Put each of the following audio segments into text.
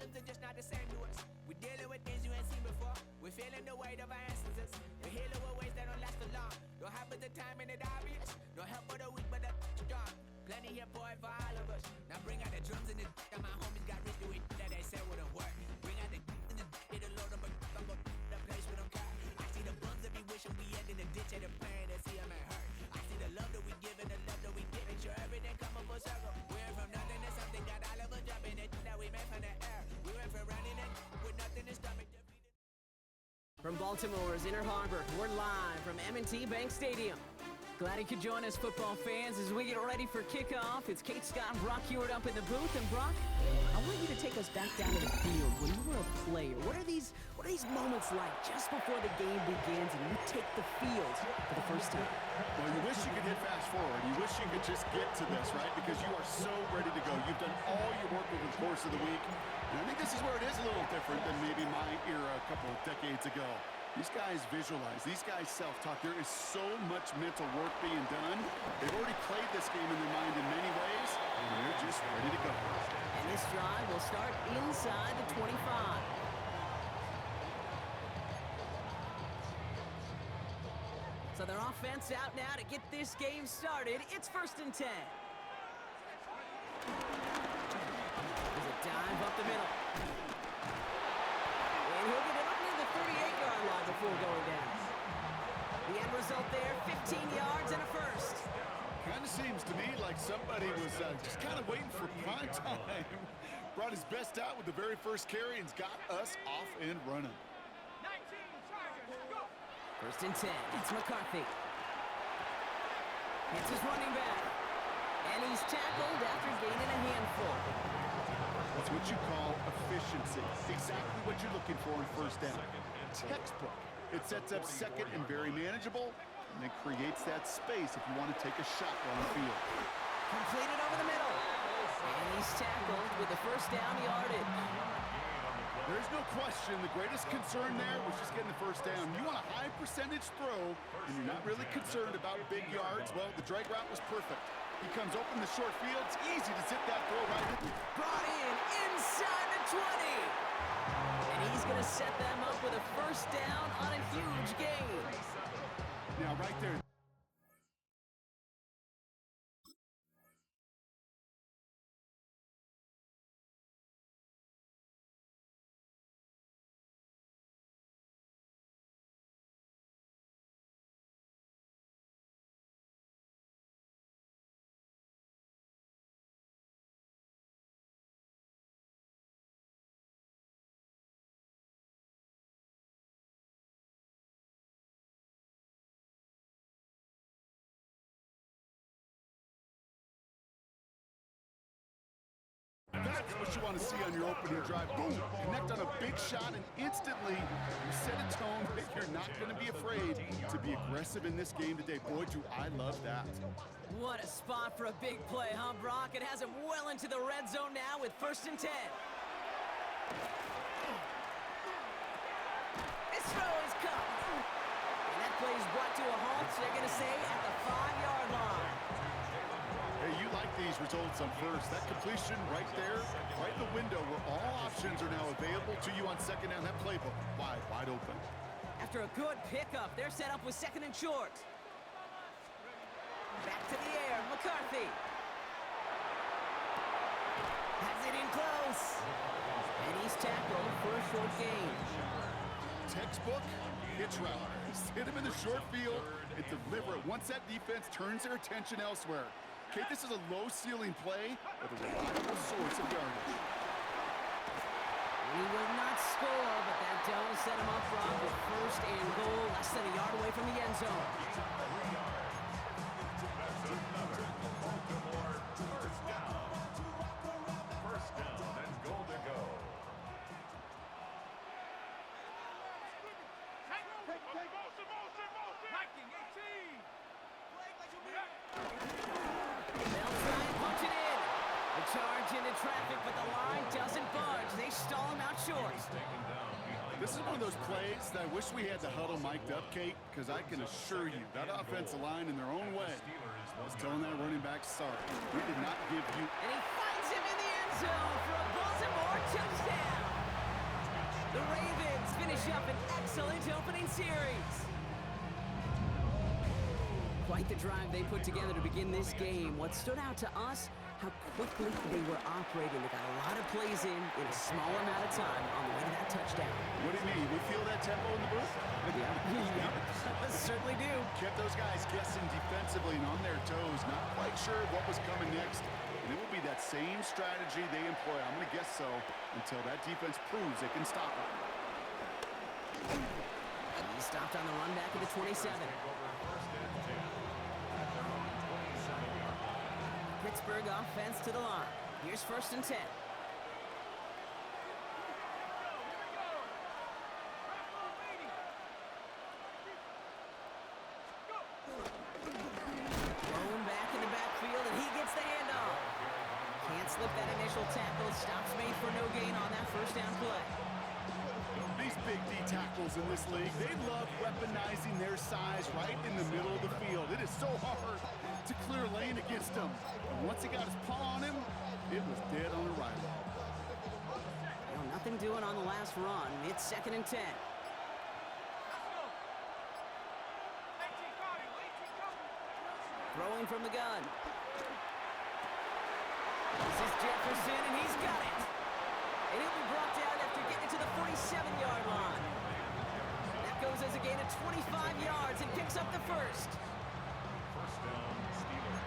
problems are just not the same to us. We're dealing with things you ain't seen before. We're feeling the weight of our ancestors. We're healing with ways that don't last for long. Don't have the time and it obvious. No help for the weak, but the strong. Plenty here for it for all of us. Now bring out the drums and the that my homies got rich doing that they said wouldn't work. Bring out the and the it'll load up, I'm go the place we don't care. I see the bums that be wishing we end in the ditch and the pain that see them ain't hurt. I see the love that we give and the love that we give. Make sure everything come up full circle. We're from nothing to something, got all of us jumping it that we made from the air. We went from running it with nothing to stomach. From Baltimore's Inner Harbor, we're live from M&T Bank Stadium. Glad you could join us, football fans, as we get ready for kickoff. It's Kate Scott and Brock Hewitt up in the booth. And Brock, I want you to take us back down to the field when you were a player. What are these moments like just before the game begins and you take the field for the first time? Well, you wish you could hit fast forward. You wish you could just get to this, right? Because you are so ready to go. You've done all your work over the course of the week. And I think this is where it is a little different than maybe my era a couple of decades ago. These guys visualize, these guys self-talk. There is so much mental work being done. They've already played this game in their mind in many ways, and they're just ready to go. And this drive will start inside the 25. So their offense out now to get this game started. It's 1st and 10. There's a dive up the middle. And he'll get it up near the 38-yard line before going down. The end result there, 15 yards and a first. Kind of seems to me like somebody was just kind of waiting for prime time. Brought his best out with the very first carry and's got us off and running. 19 Chargers, go! 1st and 10, it's McCarthy. It's his running back. And he's tackled after gaining a handful. That's what you call efficiency. Exactly what you're looking for in first down. Textbook. It sets up second and very manageable, and it creates that space if you want to take a shot on the field. Completed over the middle. And he's tackled with the first down yardage. There's no question the greatest concern there was just getting the first down. You want a high percentage throw, and you're not really concerned about big yards. Well, the drag route was perfect. He comes open the short field. It's easy to zip that throw right in. Brought in inside the 20. And he's going to set them up with a first down on a huge gain. Now, right there. That's what you want to see on your opening drive. Boom! Connect on a big shot, and instantly you set a tone that you're not going to be afraid to be aggressive in this game today. Boy, do I love that. What a spot for a big play, huh, Brock? It has him well into the red zone now with 1st and 10. This throw is caught. And that play is brought to a halt, so they're going to say at the 5-yard line. Hey, you like these results on first. That completion right there, right in the window where all options are now available to you on second down. That playbook wide open. After a good pickup, they're set up with 2nd and short. Back to the air, McCarthy. Has it in close. And he's tackled for a short gain. Textbook hitch route. Hit him in the short field and deliver it once that defense turns their attention elsewhere. Okay, this is a low-ceiling play with a reliable source of yardage. He will not score, but that does set him up front with 1st and goal, less than a yard away from the end zone. First down and goal to go. They'll try and punch it in. The charge into traffic, but the line doesn't budge. They stall him out short. This is one of those plays that I wish we had the huddle mic'd up, Kate, because I can assure you that offensive line in their own way was telling that running back, sorry, we did not give you. And he finds him in the end zone for a Baltimore for touchdown. The Ravens finish up an excellent opening series. Quite the drive they put together to begin this game. What stood out to us, how quickly they were operating. They got a lot of plays in a small amount of time on the way to that touchdown. What do you mean? We feel that tempo in the booth? Yeah, certainly do. Kept those guys guessing defensively and on their toes, not quite sure what was coming next. And it will be that same strategy they employ, I'm going to guess so, until that defense proves it can stop it. And he stopped on the run back at the 27. Pittsburgh offense to the line. Here's 1st and 10. Thrown back in the backfield, and he gets the handoff. Can't slip that initial tackle. Stops made for no gain on that 1st down play. These big D tackles in this league, they love weaponizing their size right in the middle of the field. It is so hard to clear lane against them. And once he got his paw on him, it was dead on arrival. Well, nothing doing on the last run. It's 2nd and 10. Throwing from the gun. This is Jefferson, and he's got it. And he'll be brought down after getting to the 47-yard line. That goes as a gain of 25 yards and picks up the 1st. First down, Steelers.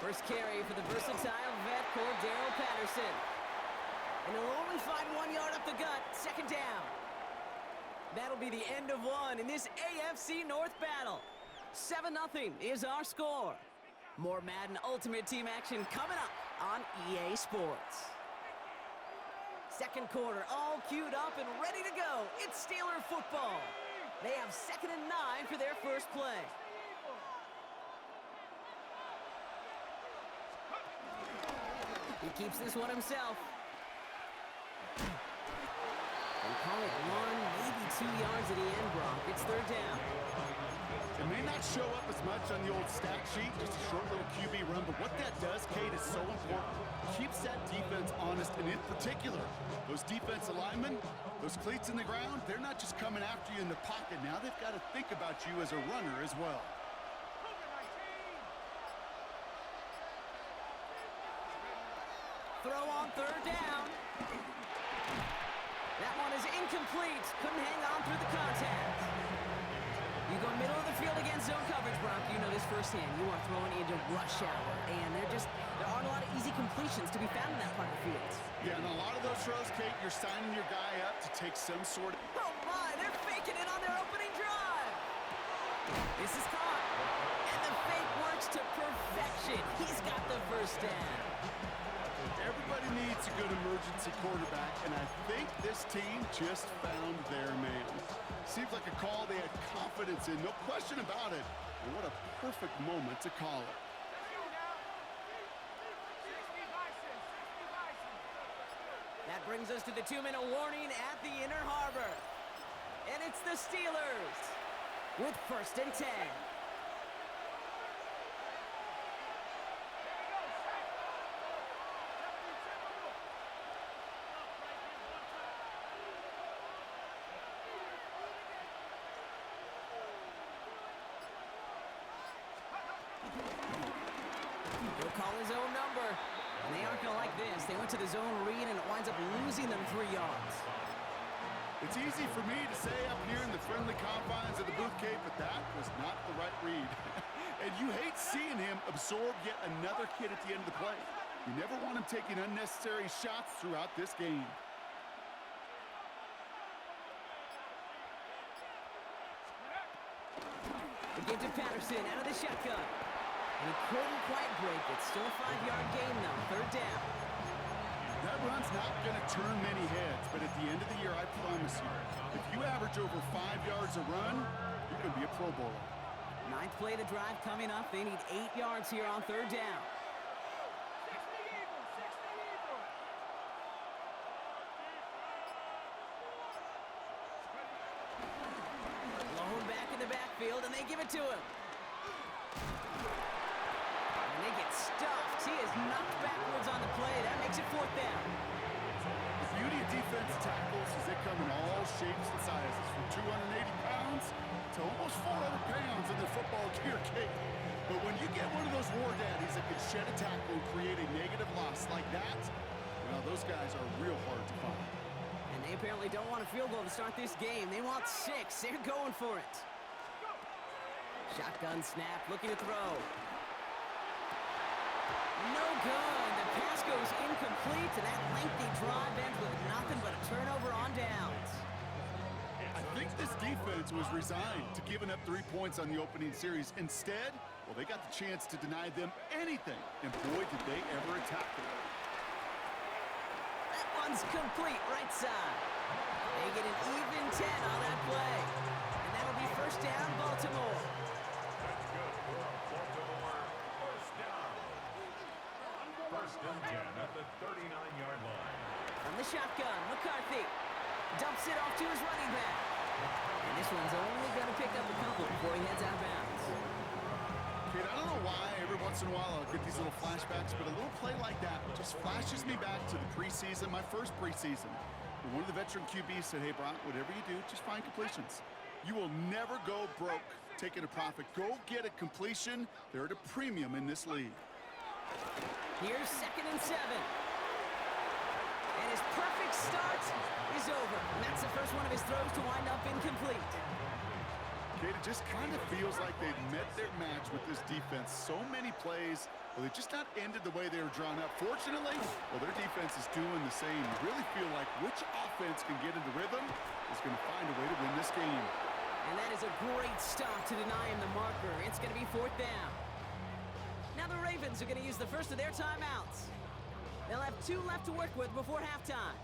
First carry for the versatile vet, Cordero Patterson. And he'll only find 1 yard up the gut, 2nd down. That'll be the end of one in this AFC North battle. 7-0 is our score. More Madden Ultimate Team action coming up on EA Sports. 2nd quarter, all queued up and ready to go. It's Steeler football. They have 2nd and 9 for their first play. He keeps this one himself. And call it 1, maybe 2 yards at the end, Brock. It's 3rd down. It may not show up as much on the old stat sheet, just a short little QB run, but what that does, Kate, is so important. Keeps that defense honest, and in particular, those defensive linemen, those cleats in the ground, they're not just coming after you in the pocket. Now they've got to think about you as a runner as well. Throw on 3rd down. That one is incomplete. Couldn't hang on through the contact. You go middle of the field against zone coverage, Brock. You know this firsthand. You are throwing into rush hour, and there aren't a lot of easy completions to be found in that part of the field. Yeah, and a lot of those throws, Kate, you're signing your guy up to take some sort of... Oh my, they're faking it on their opening drive. This is caught, and the fake works to perfection. He's got the 1st down. Everybody needs a good emergency quarterback, and I think this team just found their man. Seems like a call they had confidence in, no question about it. And what a perfect moment to call it. That brings us to the 2-minute warning at the Inner Harbor. And it's the Steelers with 1st and 10. He'll call his own number. And they aren't going to like this. They went to the zone read, and it winds up losing them 3 yards. It's easy for me to say up here in the friendly confines of the booth, Kate, but that was not the right read. And you hate seeing him absorb yet another hit at the end of the play. You never want him taking unnecessary shots throughout this game. They give to Patterson out of the shotgun. And he couldn't quite break it. Still a 5-yard gain, though. 3rd down. That run's not going to turn many heads, but at the end of the year, I promise you, if you average over 5 yards a run, you're going to be a Pro Bowler. 9th play of the drive coming up. They need 8 yards here on 3rd down. field, and they give it to him. And they get stuffed. He is knocked backwards on the play. That makes it 4th down. The beauty of defensive tackles is they come in all shapes and sizes, from 280 pounds to almost 400 pounds in their football gear, Kate. But when you get one of those war daddies that can shed a tackle and create a negative loss like that, well, those guys are real hard to find. And they apparently don't want a field goal to start this game. They want 6. They're going for it. Shotgun snap, looking to throw. No good. The pass goes incomplete, and that lengthy drive ends with nothing but a turnover on downs. I think this defense was resigned to giving up 3 points on the opening series. Instead, well, they got the chance to deny them anything, and boy, did they ever attack it. That one's complete, right side. They get an even 10 on that play. And that'll be 1st down, Baltimore. First and 10 at the 39-yard line. From the shotgun, McCarthy dumps it off to his running back. And this one's only going to pick up a couple before he heads out of bounds. Kate, I don't know why every once in a while I'll get these little flashbacks, but a little play like that just flashes me back to the preseason, my first preseason. One of the veteran QBs said, hey, Brock, whatever you do, just find completions. You will never go broke taking a profit. Go get a completion. They're at a premium in this league. Here's 2nd and 7. And his perfect start is over. And that's the first one of his throws to wind up incomplete. Kate, it just kind of feels like they've met their match with this defense. So many plays, well, they just not ended the way they were drawn up. Fortunately, well, their defense is doing the same. You really feel like which offense can get into rhythm is going to find a way to win this game. And that is a great stop to deny him the marker. It's going to be 4th down. Now the Ravens are going to use the first of their timeouts. They'll have 2 left to work with before halftime.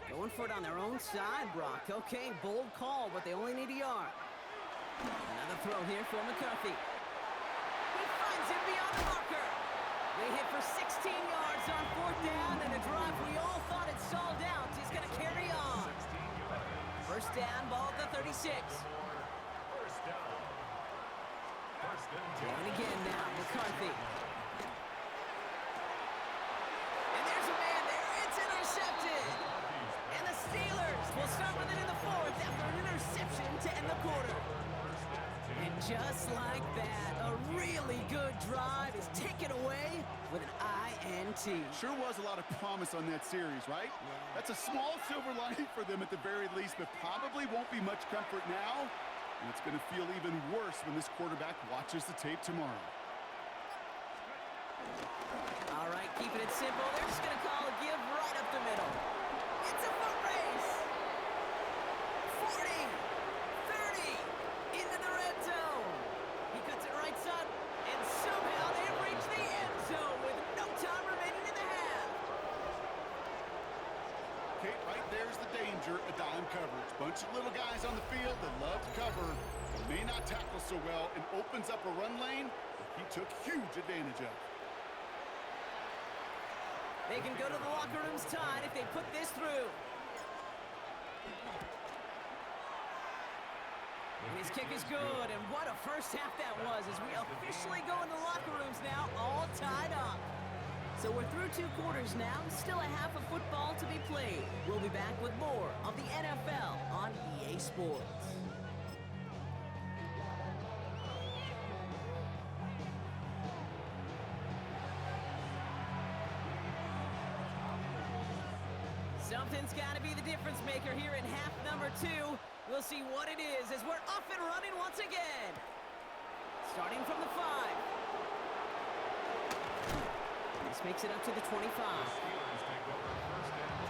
Going for it on their own side, Brock. Okay, bold call, but they only need a yard. Another throw here for McCarthy. He finds him beyond the marker. They hit for 16 yards on 4th down, and a drive we all thought had stalled out is going to carry on. 1st down, ball at the 36. First down. First and 10. And again now, McCarthy. And there's a man there. It's intercepted. And the Steelers will start with it in the 4th after an interception to end the quarter. And just like that, a really good drive is taken away with an INT. Sure was a lot of promise on that series, right? That's a small silver lining for them at the very least, but probably won't be much comfort now. And it's going to feel even worse when this quarterback watches the tape tomorrow. All right, keeping it simple. They're just going to call a give right up the middle. It's a foot race. 40, 30, into the red zone. He cuts it right side, and somehow they've reached the end zone with no time remaining in the half. Kate, right there's the danger of dime coverage. Bunch of little guys on the field that love to cover, but may not tackle so well, and opens up a run lane that he took huge advantage of. They can go to the locker rooms tied if they put this through. And his kick is good, and what a first half that was as we officially go in the locker rooms now, all tied up. So we're through 2 quarters now, still a half of football to be played. We'll be back with more of the NFL on EA Sports. Something's got to be the difference maker here in half number 2. We'll see what it is as we're up and running once again. Starting from the 5. This makes it up to the 25. Steelers take over first and 10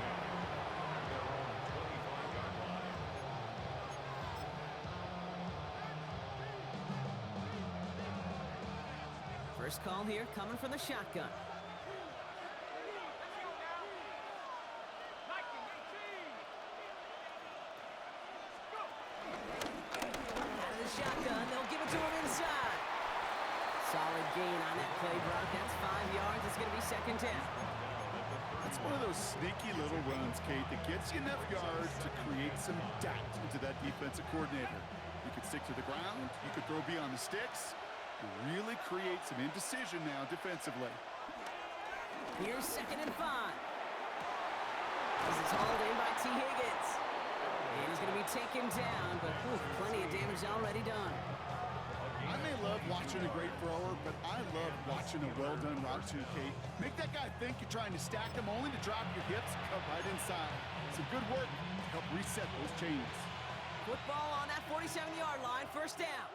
at their own 25-yard line. First call here coming from the shotgun. Out of the shotgun, they'll give it to him inside. Solid gain on that play, Brock. That's 5 yards. It's going to be 2nd down. That's one of those sneaky little runs, Kate, that gets you enough yards to create some doubt into that defensive coordinator. You could stick to the ground. You could throw beyond the sticks. You really create some indecision now defensively. Here's 2nd and 5. This is hauled in by T. Higgins. And he's going to be taken down, but plenty of damage already done. I may love watching a great thrower, but I love watching a well-done route too, Kate. Make that guy think you're trying to stack him only to drop your hips, cut right inside. Some good work to help reset those chains. Football on that 47-yard line, 1st down.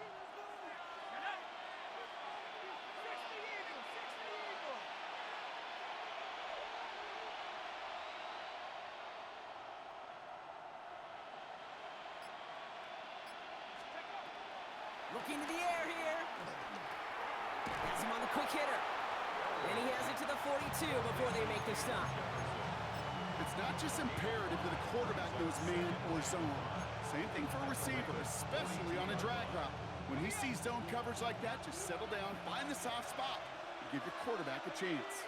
Looking to the air here. Has him on the quick hitter. And he has it to the 42 before they make the stop. It's not just imperative that a quarterback knows man or zone. Same thing for a receiver, especially on a drag route. When he sees zone coverage like that, just settle down, find the soft spot, and give your quarterback a chance.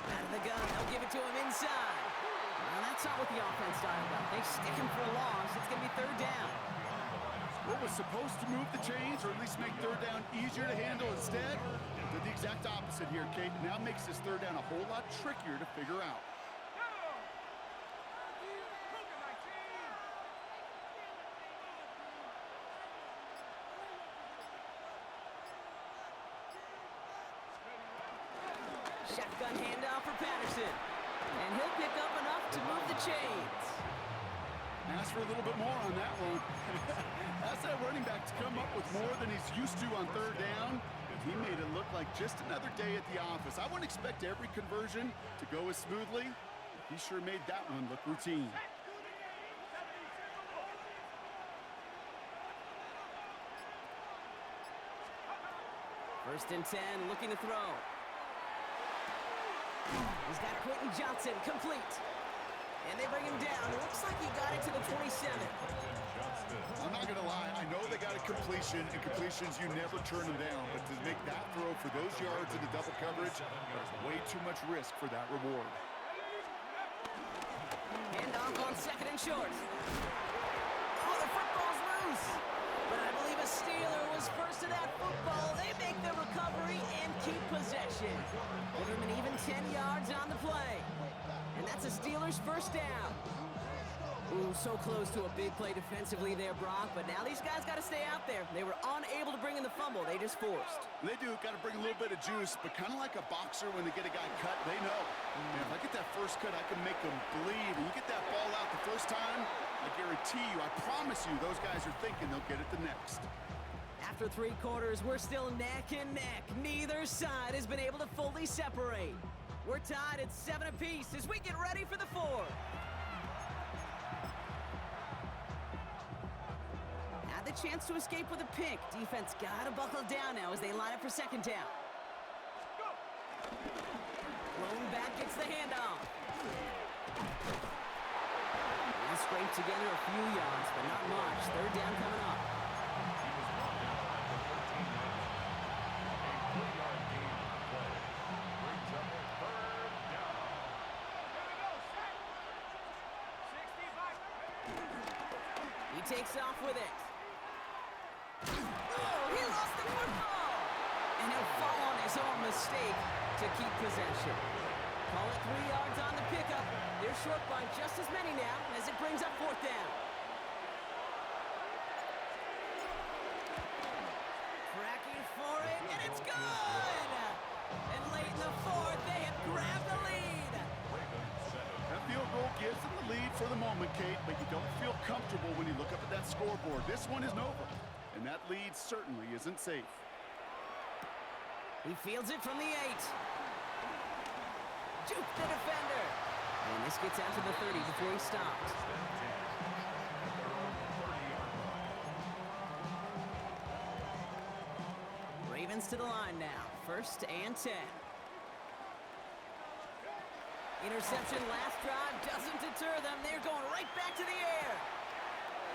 Out of the gun, they'll give it to him inside. Well, that's not what the offense started about. They stick him for a loss. It's going to be 3rd down. What was supposed to move the chains, or at least make 3rd down easier to handle instead, did the exact opposite here, Kate. Now makes this 3rd down a whole lot trickier to figure out. Shotgun handoff for Patterson. And he'll pick up enough to move the chains. Ask for a little bit more on that one. Ask that running back to come up with more than he's used to on 3rd down. He made it look like just another day at the office. I wouldn't expect every conversion to go as smoothly. He sure made that one look routine. First and 10, looking to throw. He's got Quentin Johnson, complete. And they bring him down. It looks like he got it to the 27. I'm not going to lie. I know they got a completion, and completions, you never turn them down. But to make that throw for those yards in the double coverage, there's way too much risk for that reward. Handoff on 2nd and short. Oh, the football's loose. But I believe a Steeler was first to that football. They make the recovery and keep possession. Give him an even 10 yards on the play. And that's a Steelers 1st down. Ooh, so close to a big play defensively there, Brock. But now these guys got to stay out there. They were unable to bring in the fumble. They just forced. They do. Got to bring a little bit of juice, but kind of like a boxer when they get a guy cut, they know. Man, if I get that first cut, I can make them bleed. And you get that ball out the first time, I guarantee you, I promise you, those guys are thinking they'll get it the next. After 3 quarters, we're still neck and neck. Neither side has been able to fully separate. We're tied at 7 apiece as we get ready for the 4th. Had the chance to escape with a pick. Defense gotta buckle down now as they line up for 2nd down. Lone back gets the handoff. They scrape together a few yards, but not much. 3rd down coming up. Takes off with it. Oh, he lost the football! And he'll fall on his own mistake to keep possession. Call it 3 yards on the pickup. They're short by just as many now as it brings up 4th down. Tracking for it, and it's good! And late in the 4th, they have grabbed the lead. That field goal gives them the lead for the moment, Kate, but you don't feel comfortable when you look up at that scoreboard. This one isn't over, and that lead certainly isn't safe. He fields it from the 8. Juke the defender. And this gets out to the 30 before he stopped. Ravens to the line now. 1st and 10. Interception last drive doesn't deter them. They're going right back to the air.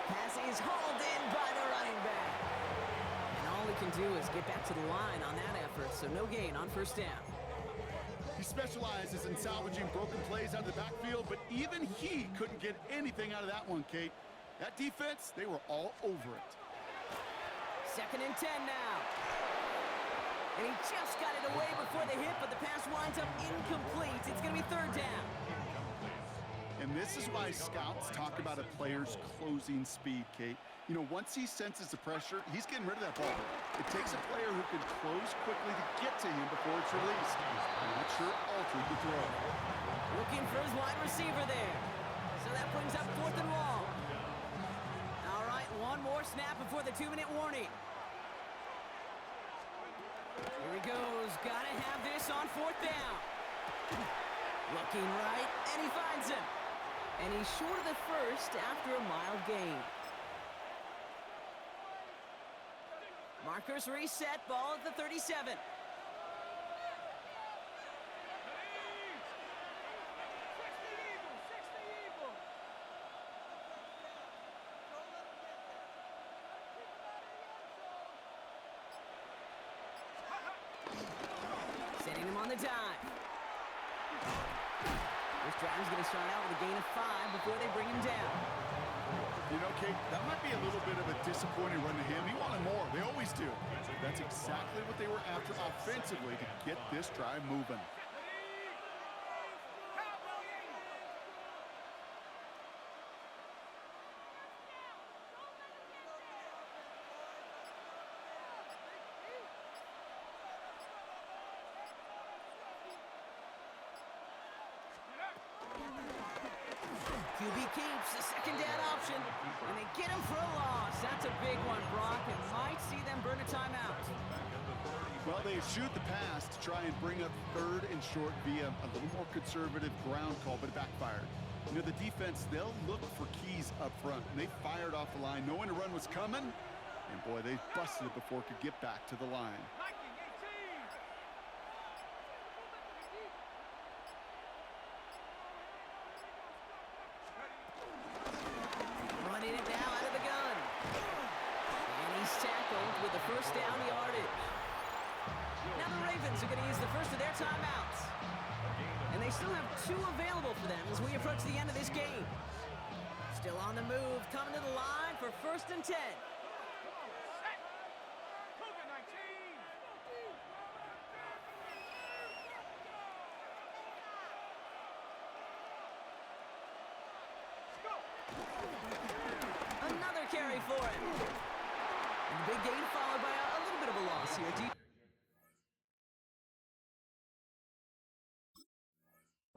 Pass is hauled in by the running back. And all he can do is get back to the line on that effort, so no gain on 1st down. He specializes in salvaging broken plays out of the backfield, but even he couldn't get anything out of that one, Kate. That defense, they were all over it. 2nd and 10 now. And he just got it away before the hit, but the pass winds up incomplete. It's going to be 3rd down. And this is why scouts talk about a player's closing speed, Kate. You know, once he senses the pressure, he's getting rid of that ball. It takes a player who can close quickly to get to him before it's released. And that sure altered the throw. Looking for his wide receiver there. So that brings up 4th and long. All right, one more snap before the 2-minute warning. Here he goes. Gotta have this on 4th down. Looking right, and he finds him. And he's short of the first after a mild gain. Markers reset, ball at the 37. Setting him on the dive. This drive's going to start out with a gain of 5 before they bring him down. You know, Kate, that might be a little bit of a disappointing run to him. He wanted more. They always do. That's exactly what they were after offensively to get this drive moving. QB keeps the 2nd down option, and they get him for a loss. That's a big one, Brock, and might see them burn a timeout. Well, they shoot the pass to try and bring up 3rd and short via a little more conservative ground call, but it backfired. You know, the defense, they'll look for keys up front, and they fired off the line knowing a run was coming, and boy, they busted it before it could get back to the line. Running it now out of the gun. And he's tackled with the 1st down yardage. Now the Ravens are going to use the first of their timeouts. And they still have 2 available for them as we approach the end of this game. Still on the move, coming to the line for 1st and 10. Another carry for him. And the big gain followed by a little bit of a loss here.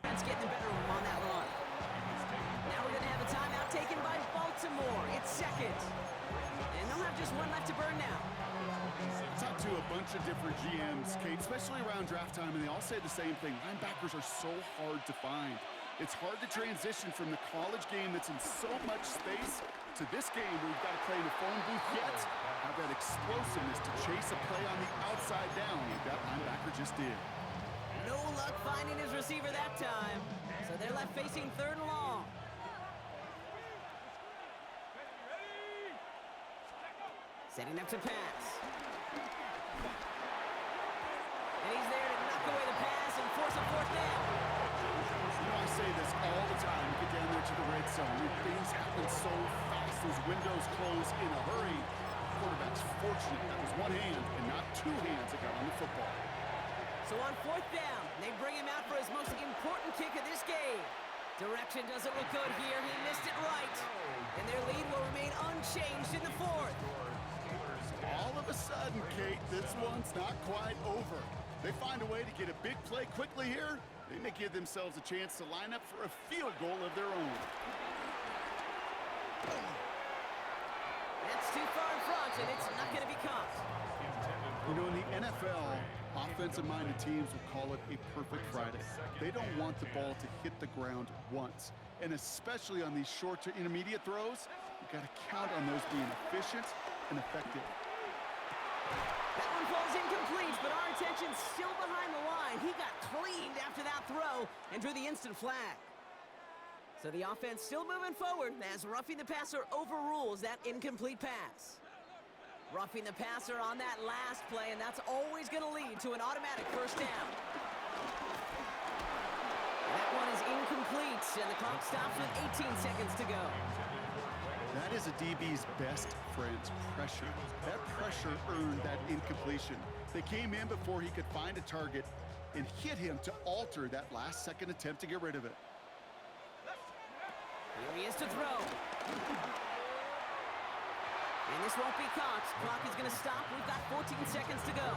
That's getting the better of him on that run. Now we're going to have a timeout taken by Baltimore. It's 2nd. And they'll have just one left to burn now. Talked to a bunch of different GMs, Kate, especially around draft time, and they all say the same thing. Linebackers are so hard to find. It's hard to transition from the college game that's in so much space to this game where you've got to play in the phone booth yet have that explosiveness to chase a play on the outside down like that linebacker just did. No luck finding his receiver that time. So they're left facing 3rd and long. Setting up to pass. And he's there to knock away the pass and force a 4th down. You know, I say this all the time. You get down there to the red zone. Things happen so fast. Those windows close in a hurry. The quarterback's fortunate that was one hand and not 2 hands that got on the football. So on 4th down, they bring him out for his most important kick of this game. Direction doesn't look good here. He missed it right. And their lead will remain unchanged in the 4th. All of a sudden, Kate, this one's not quite over. They find a way to get a big play quickly here. They may give themselves a chance to line up for a field goal of their own. That's too far in front, and it's not going to be caught. You know, in the NFL, offensive-minded teams will call it a perfect Friday. They don't want the ball to hit the ground once. And especially on these short to intermediate throws, you've got to count on those being efficient and effective. That one falls incomplete, but our attention's still behind the line. He got cleaned after that throw and drew the instant flag. So the offense still moving forward as roughing the passer overrules that incomplete pass. Roughing the passer on that last play, and that's always going to lead to an automatic 1st down. That one is incomplete, and the clock stops with 18 seconds to go. That is a DB's best friend's pressure. That pressure earned that incompletion. They came in before he could find a target and hit him to alter that last-second attempt to get rid of it. Here he is to throw. And this won't be caught. Clock is going to stop. We've got 14 seconds to go.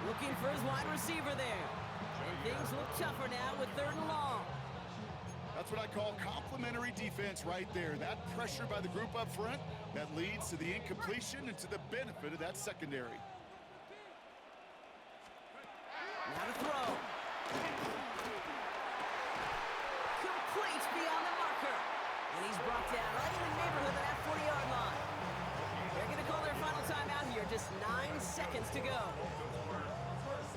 Looking for his wide receiver there. And things look tougher now with 3rd and long. That's what I call complimentary defense right there. That pressure by the group up front, that leads to the incompletion and to the benefit of that secondary. Now to throw. Complete beyond the marker. And he's brought down right in the neighborhood of that 40-yard line. They're going to call their final timeout here. Just 9 seconds to go.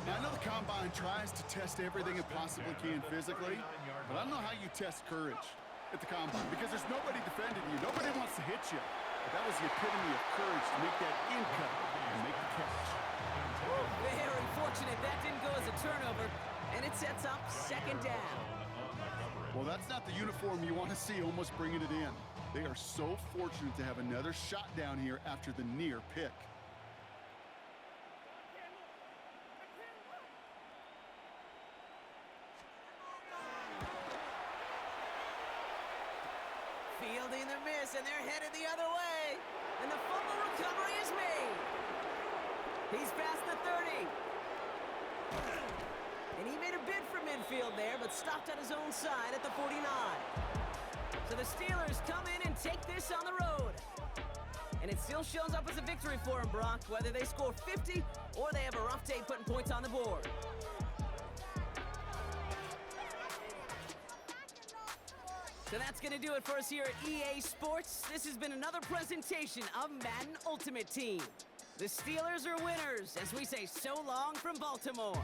Now, I know the Combine tries to test everything it possibly can physically, but I don't know how you test courage at the Combine because there's nobody defending you. Nobody wants to hit you. But that was the epitome of courage to make that in cut and make the catch. Very fortunate that didn't go as a turnover, and it sets up 2nd down. Well, that's not the uniform you want to see almost bringing it in. They are so fortunate to have another shot down here after the near pick. Fielding the miss, and they're headed the other way. And the fumble recovery is made. He's past the 30. And he made a bid for midfield there, but stopped on his own side at the 49. So the Steelers come in and take this on the road. And it still shows up as a victory for them, Brock, whether they score 50 or they have a rough day putting points on the board. So that's going to do it for us here at EA Sports. This has been another presentation of Madden Ultimate Team. The Steelers are winners as we say so long from Baltimore.